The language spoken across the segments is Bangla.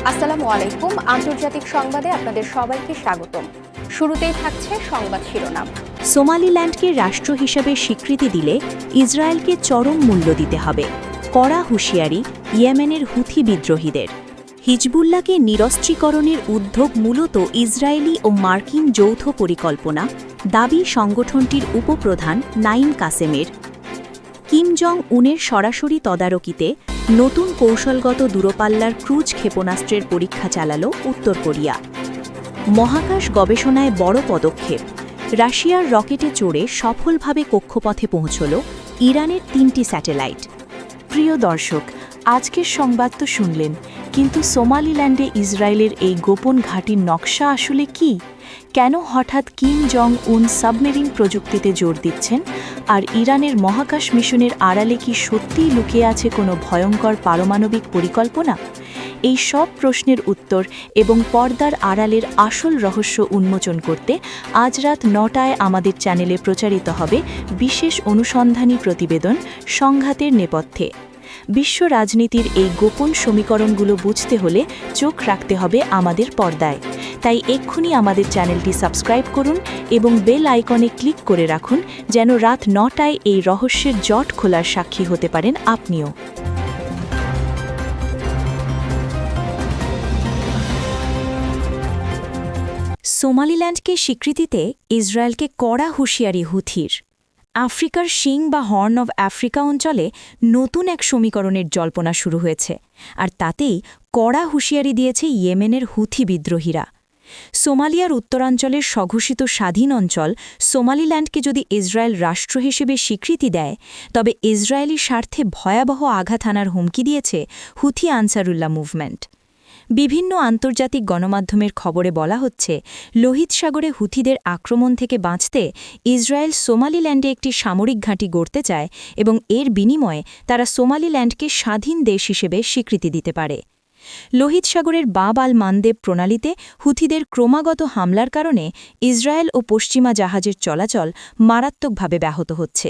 আসসালামু আলাইকুম। আন্তর্জাতিক সংবাদে আপনাদের সবাইকে স্বাগতম। শুরুতেই থাকছে সংবাদ শিরোনাম। সোমালিল্যান্ডকে রাষ্ট্র হিসেবে স্বীকৃতি দিলে ইসরায়েলকে চরম মূল্য দিতে হবে, কড়া হুঁশিয়ারি ইয়েমেনের হুথি বিদ্রোহীদের। হিজবুল্লাহকে নিরস্ত্রীকরণের উদ্যোগ মূলত ইসরায়েলি ও মার্কিন যৌথ পরিকল্পনা, দাবি সংগঠনটির উপপ্রধান নাইম কাসেমের। কিম জং উনের সরাসরি তদারকিতে নতুন কৌশলগত দূরপাল্লার ক্রুজ ক্ষেপণাস্ত্রের পরীক্ষা চালাল উত্তর কোরিয়া। মহাকাশ গবেষণায় বড় পদক্ষেপ, রাশিয়ার রকেটে চড়ে সফলভাবে কক্ষপথে পৌঁছল ইরানের 3টি স্যাটেলাইট। প্রিয় দর্শক, আজকের সংবাদ তো শুনলেন, কিন্তু সোমালিল্যান্ডে ইসরায়েলের এই গোপন ঘাঁটির নকশা আসলে কি? কেন হঠাৎ কিম জং উন সাবমেরিন প্রযুক্তিতে জোর দিচ্ছেন? আর ইরানের মহাকাশ মিশনের আড়ালে কি সত্যিই লুকিয়ে আছে কোনো ভয়ঙ্কর পারমাণবিক পরিকল্পনা? এই সব প্রশ্নের উত্তর এবং পর্দার আড়ালের আসল রহস্য উন্মোচন করতে আজ রাত 9টায় আমাদের চ্যানেলে প্রচারিত হবে বিশেষ অনুসন্ধানী প্রতিবেদন সংঘাতের নেপথ্যে। বিশ্ব রাজনীতির এই গোপন সমীকরণগুলো বুঝতে হলে চোখ রাখতে হবে আমাদের পর্দায়। তাই এক্ষুনি আমাদের চ্যানেলটি সাবস্ক্রাইব করুন এবং বেল আইকনে ক্লিক করে রাখুন, যেন রাত 9টায় এই রহস্যের জট খোলার সাক্ষী হতে পারেন আপনিও। সোমালিল্যান্ডকে স্বীকৃতিতে ইসরায়েলকে কড়া হুঁশিয়ারি হুথির। আফ্রিকার শিং বা হর্ন অব আফ্রিকা অঞ্চলে নতুন এক সমীকরণের জল্পনা শুরু হয়েছে, আর তাতেই কড়া হুঁশিয়ারি দিয়েছে ইয়েমেনের হুথি বিদ্রোহীরা। সোমালিয়ার উত্তরাঞ্চলের স্বঘোষিত স্বাধীন অঞ্চল সোমালিল্যান্ডকে যদি ইসরায়েল রাষ্ট্র হিসেবে স্বীকৃতি দেয়, তবে ইসরায়েলি স্বার্থে ভয়াবহ আঘাত হানার হুমকি দিয়েছে হুথি আনসারুল্লাহ মুভমেন্ট। বিভিন্ন আন্তর্জাতিক গণমাধ্যমের খবরে বলা হচ্ছে, লোহিত সাগরে হুথিদের আক্রমণ থেকে বাঁচতে ইসরায়েল সোমালিল্যান্ডে একটি সামরিক ঘাঁটি গড়তে চায় এবং এর বিনিময়ে তারা সোমালিল্যান্ডকে স্বাধীন দেশ হিসেবে স্বীকৃতি দিতে পারে। লোহিত সাগরের বাব আল মানদেব প্রণালীতে হুথিদের ক্রমাগত হামলার কারণে ইসরায়েল ও পশ্চিমা জাহাজের চলাচল মারাত্মকভাবে ব্যাহত হচ্ছে।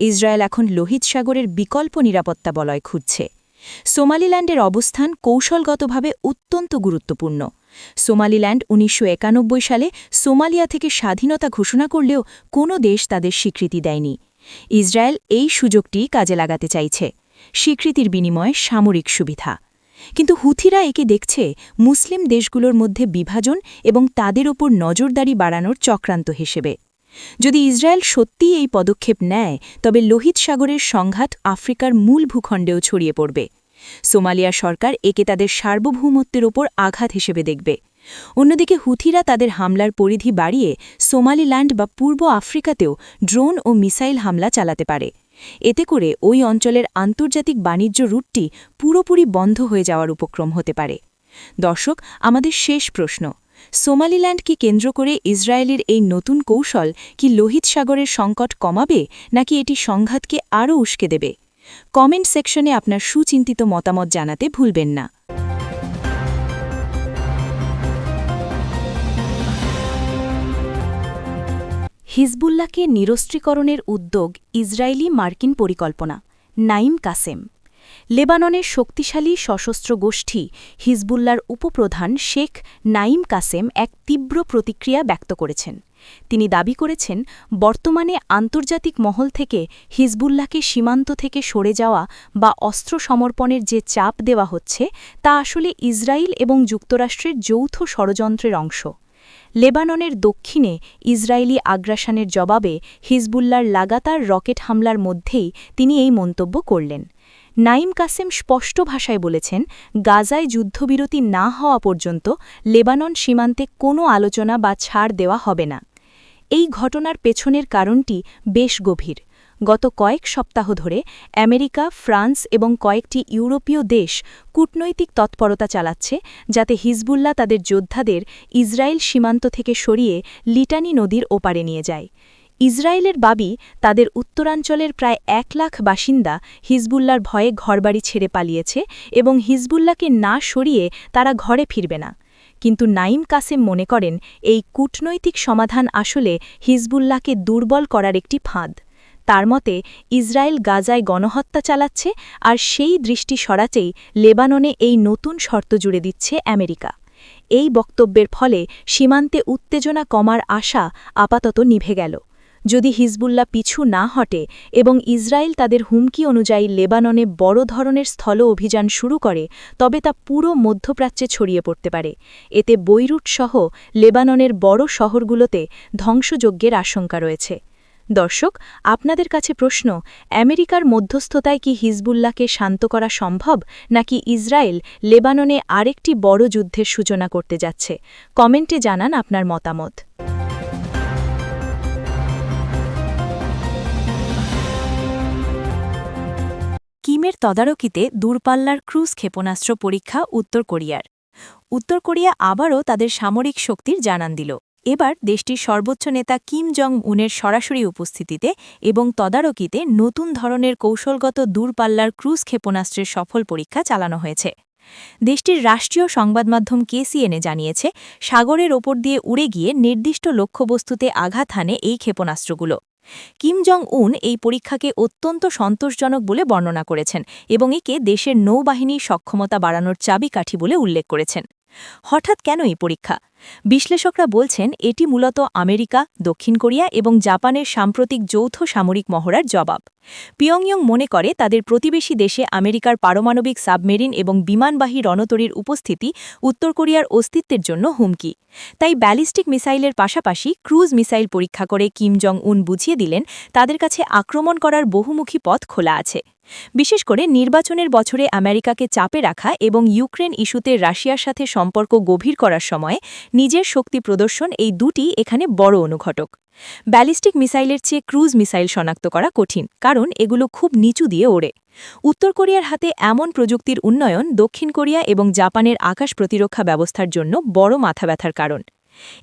ইসরায়েল এখন লোহিত সাগরের বিকল্প নিরাপত্তা বলয় খুঁজছে। সোমালিল্যান্ডের অবস্থান কৌশলগতভাবে অত্যন্ত গুরুত্বপূর্ণ। সোমালিল্যান্ড 1991 সালে সোমালিয়া থেকে স্বাধীনতা ঘোষণা করলেও কোনো দেশ তাদের স্বীকৃতি দেয়নি। ইসরায়েল এই সুযোগটি কাজে লাগাতে চাইছে, স্বীকৃতির বিনিময়ে সামরিক সুবিধা। কিন্তু হুথিরা একে দেখছে মুসলিম দেশগুলোর মধ্যে বিভাজন এবং তাদের ওপর নজরদারি বাড়ানোর চক্রান্ত হিসেবে। যদি ইসরায়েল সত্যিই এই পদক্ষেপ নেয়, তবে লোহিত সাগরের সংঘাত আফ্রিকার মূল ভূখণ্ডেও ছড়িয়ে পড়বে। সোমালিয়া সরকার একে তাদের সার্বভৌমত্বের ওপর আঘাত হিসেবে দেখবে। অন্যদিকে হুথিরা তাদের হামলার পরিধি বাড়িয়ে সোমালিল্যান্ড বা পূর্ব আফ্রিকাতেও ড্রোন ও মিসাইল হামলা চালাতে পারে। এতে করে ওই অঞ্চলের আন্তর্জাতিক বাণিজ্য রুটটি পুরোপুরি বন্ধ হয়ে যাওয়ার উপক্রম হতে পারে। দর্শক, আমাদের শেষ প্রশ্ন, সোমালিল্যান্ডকে কেন্দ্র করে ইসরায়েলের এই নতুন কৌশল কি লোহিত সাগরের সংকট কমাবে, নাকি এটি সংঘাতকে আরও উস্কে দেবে? কমেন্ট সেকশনে আপনার সুচিন্তিত মতামত জানাতে ভুলবেন না। হিজবুল্লাহকে নিরস্ত্রীকরণের উদ্যোগ ইসরায়েলি মার্কিন পরিকল্পনা, নাইম কাসেম। লেবাননের শক্তিশালী সশস্ত্র গোষ্ঠী হিজবুল্লাহর উপপ্রধান শেখ নাইম কাসেম এক তীব্র প্রতিক্রিয়া ব্যক্ত করেছেন। তিনি দাবি করেছেন, বর্তমানে আন্তর্জাতিক মহল থেকে হিজবুল্লাহকে সীমান্ত থেকে সরে যাওয়া বা অস্ত্র সমর্পণের যে চাপ দেওয়া হচ্ছে, তা আসলে ইসরায়েল এবং যুক্তরাষ্ট্রের যৌথ ষড়যন্ত্রের অংশ। লেবাননের দক্ষিণে ইসরায়েলি আগ্রাসনের জবাবে হিজবুল্লাহর লাগাতার রকেট হামলার মধ্যেই তিনি এই মন্তব্য করলেন। নাইম কাসেম স্পষ্ট ভাষায় বলেছেন, গাজায় যুদ্ধবিরতি না হওয়া পর্যন্ত লেবানন সীমান্তে কোনো আলোচনা বা ছাড় দেওয়া হবে না। এই ঘটনার পেছনের কারণটি বেশ গভীর। গত কয়েক সপ্তাহ ধরে আমেরিকা, ফ্রান্স এবং কয়েকটি ইউরোপীয় দেশ কূটনৈতিক তৎপরতা চালাচ্ছে, যাতে হিজবুল্লাহ তাদের যোদ্ধাদের ইসরায়েল সীমান্ত থেকে সরিয়ে লিটানি নদীর ওপারে নিয়ে যায়। ইসরায়েলের দাবি, তাদের উত্তরাঞ্চলের প্রায় 1 লাখ বাসিন্দা হিজবুল্লাহর ভয়ে ঘরবাড়ি ছেড়ে পালিয়েছে এবং হিজবুল্লাহকে না সরিয়ে তারা ঘরে ফিরবে না। কিন্তু নাইম কাসেম মনে করেন, এই কূটনৈতিক সমাধান আসলে হিজবুল্লাহকে দুর্বল করার একটি ফাঁদ। তার মতে ইসরায়েল গাজায় গণহত্যা চালাচ্ছে আর সেই দৃষ্টি সরাতেই লেবাননে এই নতুন শর্ত জুড়ে দিচ্ছে আমেরিকা। এই বক্তব্যের ফলে সীমান্তে উত্তেজনা কমার আশা আপাতত নিভে গেল। যদি হিজবুল্লাহ পিছু না হটে এবং ইসরায়েল তাদের হুমকি অনুযায়ী লেবাননে বড় ধরনের স্থল অভিযান শুরু করে, তবে তা পুরো মধ্যপ্রাচ্যে ছড়িয়ে পড়তে পারে। এতে বৈরুট সহ লেবাননের বড় শহরগুলোতে ধ্বংসযজ্ঞের আশঙ্কা রয়েছে। দর্শক, আপনাদের কাছে প্রশ্ন, আমেরিকার মধ্যস্থতায় কি হিজবুল্লাহকে শান্ত করা সম্ভব, নাকি ইসরায়েল লেবাননে আরেকটি বড় যুদ্ধের সূচনা করতে যাচ্ছে? কমেন্টে জানান আপনার মতামত। কিমের তদারকিতে দূরপাল্লার ক্রুজ ক্ষেপণাস্ত্র পরীক্ষা উত্তর কোরিয়ার। উত্তর কোরিয়া আবারও তাদের সামরিক শক্তির জানান দিল। এবার দেশটির সর্বোচ্চ নেতা কিম জং উনের সরাসরি উপস্থিতিতে এবং তদারকিতে নতুন ধরনের কৌশলগত দূরপাল্লার ক্রুজ ক্ষেপণাস্ত্রের সফল পরীক্ষা চালানো হয়েছে। দেশটির রাষ্ট্রীয় সংবাদমাধ্যম KCNA জানিয়েছে, সাগরের ওপর দিয়ে উড়ে গিয়ে নির্দিষ্ট লক্ষ্যবস্তুতে আঘাত হানে এই ক্ষেপণাস্ত্রগুলো। কিম জং উন এই পরীক্ষাকে অত্যন্ত সন্তোষজনক বলে বর্ণনা করেছেন এবং একে দেশের নৌবাহিনীর সক্ষমতা বাড়ানোর চাবিকাঠি বলে উল্লেখ করেছেন। হঠাৎ কেন এই পরীক্ষা? বিশ্লেষকরা বলছেন, এটি মূলত আমেরিকা, দক্ষিণ কোরিয়া এবং জাপানের সাম্প্রতিক যৌথ সামরিক মহড়ার জবাব। পিয়ংইয়ং মনে করে তাদের প্রতিবেশী দেশে আমেরিকার পারমাণবিক সাবমেরিন এবং বিমানবাহী রণতরীর উপস্থিতি উত্তর কোরিয়ার অস্তিত্বের জন্য হুমকি। তাই ব্যালিস্টিক মিসাইলের পাশাপাশি ক্রুজ মিসাইল পরীক্ষা করে কিম জং উন বুঝিয়ে দিলেন তাদের কাছে আক্রমণ করার বহুমুখী পথ খোলা আছে। বিশেষ করে নির্বাচনের বছরে আমেরিকাকে চাপে রাখা এবং ইউক্রেন ইস্যুতে রাশিয়ার সাথে সম্পর্ক গভীর করার সময় নিজের শক্তি প্রদর্শন, এই দুটি এখানে বড় অনুঘটক। ব্যালিস্টিক মিসাইলের চেয়ে ক্রুজ মিসাইল শনাক্ত করা কঠিন, কারণ এগুলো খুব নিচু দিয়ে ওড়ে। উত্তর কোরিয়ার হাতে এমন প্রযুক্তির উন্নয়ন দক্ষিণ কোরিয়া এবং জাপানের আকাশ প্রতিরক্ষা ব্যবস্থার জন্য বড় মাথাব্যথার কারণ।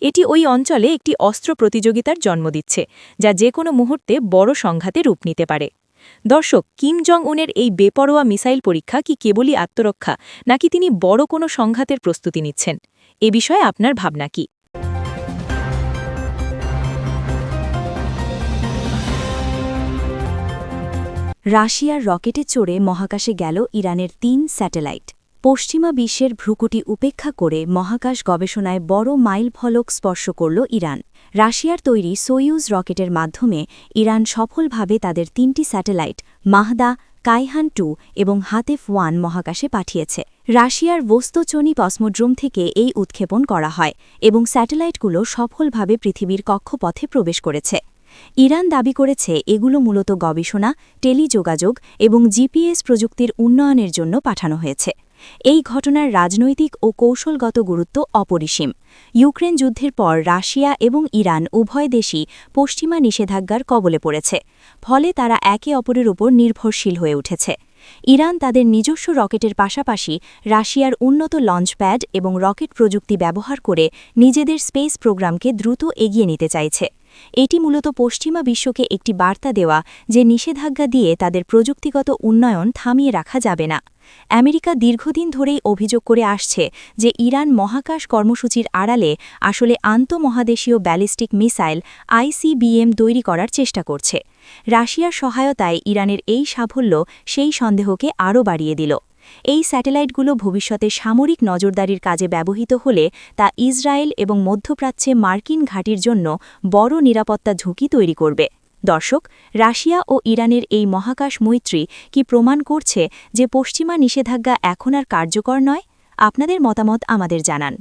এটি ওই অঞ্চলে একটি অস্ত্র প্রতিযোগিতার জন্ম দিচ্ছে, যা যে কোনো মুহূর্তে বড় সংঘাতে রূপ নিতে পারে। দর্শক, কিম জং উনের এই বেপরোয়া মিসাইল পরীক্ষা কি কেবলই আত্মরক্ষা, নাকি তিনি বড় কোনো সংঘাতের প্রস্তুতি নিচ্ছেন? এ বিষয়ে আপনার ভাবনা কি? রাশিয়ার রকেটে চড়ে মহাকাশে গেল ইরানের ৩ স্যাটেলাইট। পশ্চিমা বিশ্বের ভ্রুকুটি উপেক্ষা করে মহাকাশ গবেষণায় বড় মাইলফলক স্পর্শ করল ইরান। রাশিয়ার তৈরি সোয়ুজ রকেটের মাধ্যমে ইরান সফলভাবে তাদের ৩টি স্যাটেলাইট মাহদা, কাইহান 2 এবং হাতেফ 1 মহাকাশে পাঠিয়েছে। রাশিয়ার ভোস্তোচনি কসমোড্রোম থেকে এই উৎক্ষেপণ করা হয় এবং স্যাটেলাইটগুলো সফলভাবে পৃথিবীর কক্ষপথে প্রবেশ করেছে। ইরান দাবি করেছে এগুলো মূলত গবেষণা, টেলিযোগাযোগ এবং জিপিএস প্রযুক্তির উন্নয়নের জন্য পাঠানো হয়েছে। এই ঘটনার রাজনৈতিক ও কৌশলগত গুরুত্ব অপরিসীম। ইউক্রেন যুদ্ধের পর রাশিয়া এবং ইরান উভয় দেশই পশ্চিমা নিষেধাজ্ঞার কবলে পড়েছে, ফলে তারা একে অপরের উপর নির্ভরশীল হয়ে উঠেছে। ইরান তাদের নিজস্ব রকেটের পাশাপাশি রাশিয়ার উন্নত লঞ্চপ্যাড এবং রকেট প্রযুক্তি ব্যবহার করে নিজেদের স্পেস প্রোগ্রামকে দ্রুত এগিয়ে নিতে চাইছে। এটি মূলত পশ্চিমা বিশ্বকে একটি বার্তা দেওয়া যে নিষেধাজ্ঞা দিয়ে তাদের প্রযুক্তিগত উন্নয়ন থামিয়ে রাখা যাবে না। আমেরিকা দীর্ঘদিন ধরেই অভিযোগ করে আসছে যে ইরান মহাকাশ কর্মসূচির আড়ালে আসলে আন্তঃমহাদেশীয় ব্যালিস্টিক মিসাইল ICBM তৈরি করার চেষ্টা করছে। রাশিয়ার সহায়তায় ইরানের এই সাফল্য সেই সন্দেহকে আরও বাড়িয়ে দিল। এই স্যাটেলাইটগুলো ভবিষ্যতে সামরিক নজরদারির কাজে ব্যবহৃত হলে তা ইসরায়েল এবং মধ্যপ্রাচ্যে মার্কিন ঘাঁটির জন্য বড় নিরাপত্তা ঝুঁকি তৈরি করবে। দর্শক, রাশিয়া ও ইরানের এই মহাকাশ মৈত্রী কি প্রমাণ করছে যে পশ্চিমা নিষেধাজ্ঞা এখন আর কার্যকর নয়? আপনাদের মতামত আমাদের জানান।